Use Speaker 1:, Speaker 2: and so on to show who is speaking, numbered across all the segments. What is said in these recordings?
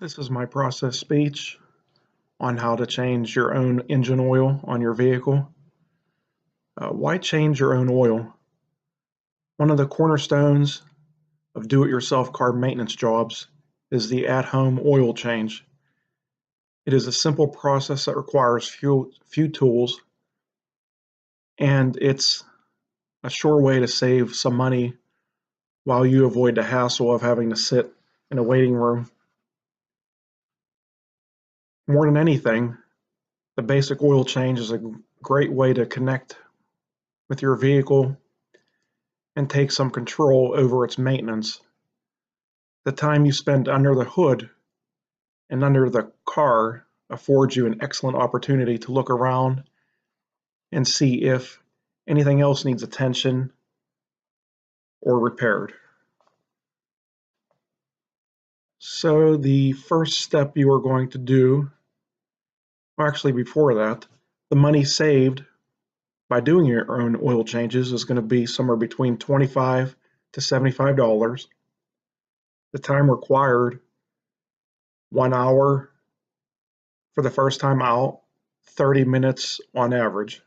Speaker 1: This is my process speech on how to change your own engine oil on your vehicle. Why change your own oil? One of the cornerstones of do-it-yourself car maintenance jobs is the at-home oil change. It is a simple process that requires few tools, and it's a sure way to save some money while you avoid the hassle of having to sit in a waiting room. More than anything, the basic oil change is a great way to connect with your vehicle and take some control over its maintenance. The time you spend under the hood and under the car affords you an excellent opportunity to look around and see if anything else needs attention or repaired. So the first step you are going to do, well, actually before that, the money saved by doing your own oil changes is going to be somewhere between $25 to $75. The time required, 1 hour for the first time out, 30 minutes on average.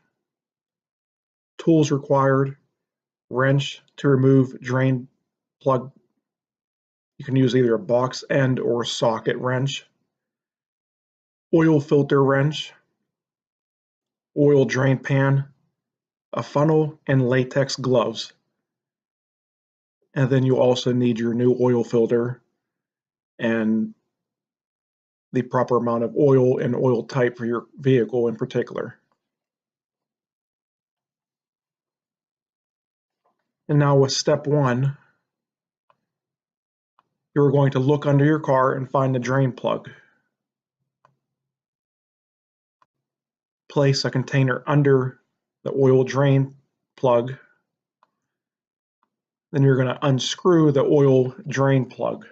Speaker 1: Tools required, wrench to remove drain plug. You can use either a box end or socket wrench. Oil filter wrench, oil drain pan, a funnel, and latex gloves. And then you also need your new oil filter and the proper amount of oil and oil type for your vehicle in particular. And now with step one, you're going to look under your car and find the drain plug. Place a container under the oil drain plug. Then you're going to unscrew the oil drain plug,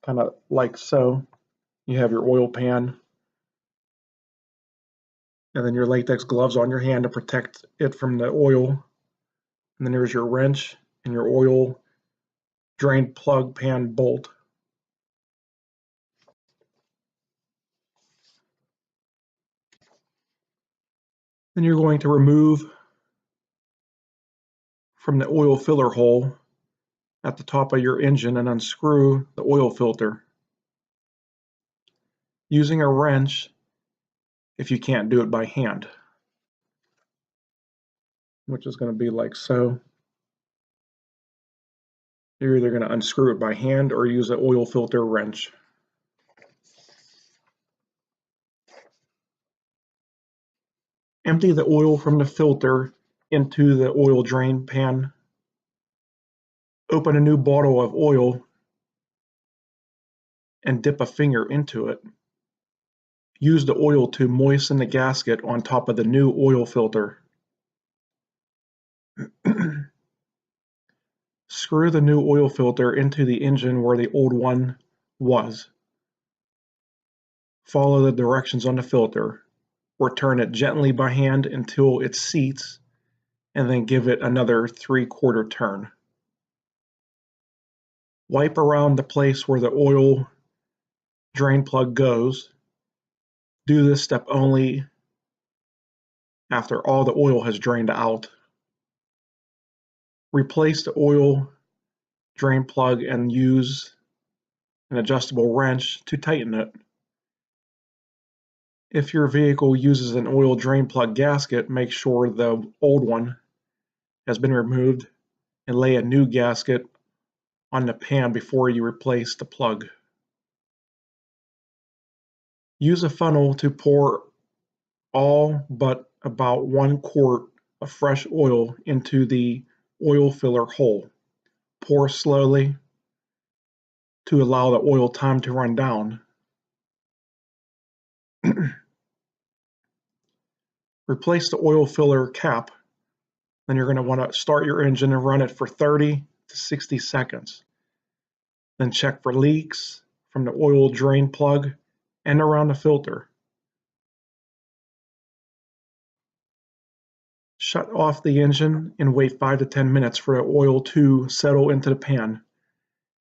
Speaker 1: kind of like so. You have your oil pan, and then your latex gloves on your hand to protect it from the oil. And then there's your wrench and your oil drain plug pan bolt. Then you're going to remove from the oil filler hole at the top of your engine and unscrew the oil filter. Using a wrench if you can't do it by hand, which is going to be like so. You're either going to unscrew it by hand or use an oil filter wrench. Empty the oil from the filter into the oil drain pan. Open a new bottle of oil and dip a finger into it. Use the oil to moisten the gasket on top of the new oil filter. Screw the new oil filter into the engine where the old one was. Follow the directions on the filter, or turn it gently by hand until it seats, and then give it another 3/4 turn. Wipe around the place where the oil drain plug goes. Do this step only after all the oil has drained out. Replace the oil drain plug and use an adjustable wrench to tighten it. If your vehicle uses an oil drain plug gasket, make sure the old one has been removed and lay a new gasket on the pan before you replace the plug. Use a funnel to pour all but about 1 quart of fresh oil into the oil filler hole. Pour slowly to allow the oil time to run down. Replace the oil filler cap. Then you're going to want to start your engine and run it for 30 to 60 seconds. Then check for leaks from the oil drain plug and around the filter. Shut off the engine and wait 5 to 10 minutes for the oil to settle into the pan,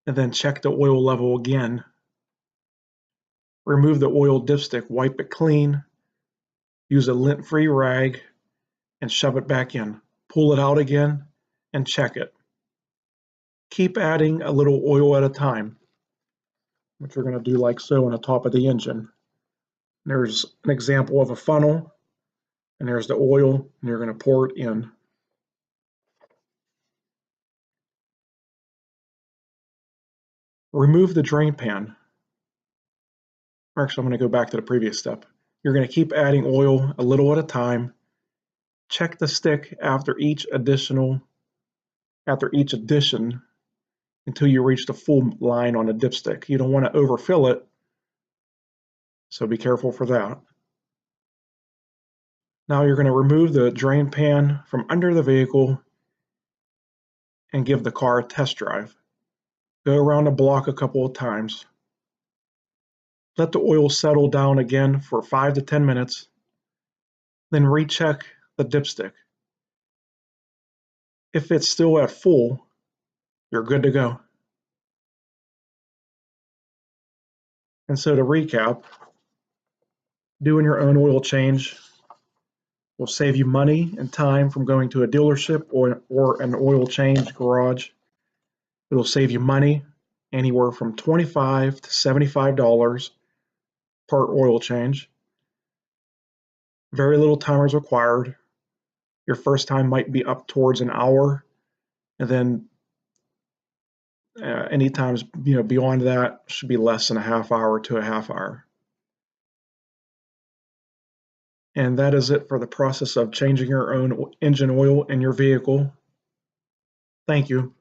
Speaker 1: and then check the oil level again Remove the oil dipstick, wipe it clean, use a lint-free rag, and shove it back in. Pull it out again and check it. Keep adding a little oil at a time, which we're going to do like so on the top of the engine. There's an example of a funnel, and there's the oil, and you're going to pour it in. Remove the drain pan. Actually, I'm going to go back to the previous step. You're going to keep adding oil a little at a time. Check the stick after each addition until you reach the full line on the dipstick. You don't want to overfill it, so be careful for that. Now you're going to remove the drain pan from under the vehicle and give the car a test drive. Go around the block a couple of times. Let the oil settle down again for 5 to 10 minutes, then recheck the dipstick. If it's still at full, you're good to go. And so to recap, doing your own oil change will save you money and time from going to a dealership or an oil change garage. It'll save you money, anywhere from $25 to $75 per oil change. Very little time is required. Your first time might be up towards an hour, and then any times beyond that should be less than a half hour to a half hour. And that is it for the process of changing your own engine oil in your vehicle. Thank you.